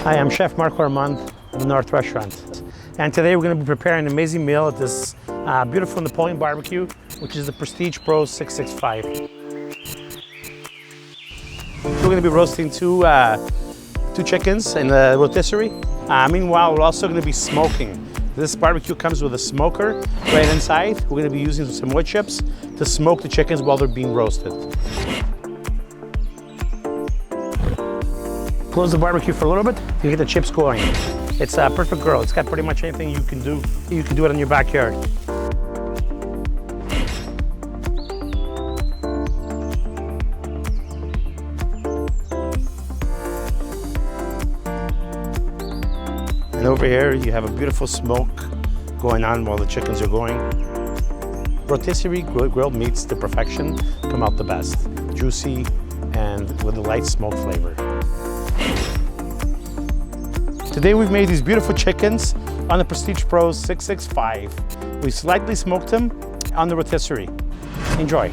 Hi, I'm Chef Mark Ormonde of the North Restaurant. And today we're going to be preparing an amazing meal at this beautiful Napoleon barbecue, which is the Prestige Pro 665. We're going to be roasting two chickens in the rotisserie. Meanwhile, we're also going to be smoking. This barbecue comes with a smoker right inside. We're going to be using some wood chips to smoke the chickens while they're being roasted. Close the barbecue for a little bit to get the chips going. It's a perfect grill. It's got pretty much anything you can do. You can do it in your backyard. And over here, you have a beautiful smoke going on while the chickens are going. Rotisserie grilled meats to perfection come out the best. Juicy and with a light smoke flavor. Today we've made these beautiful chickens on the Prestige Pro 665. We slightly smoked them on the rotisserie. Enjoy.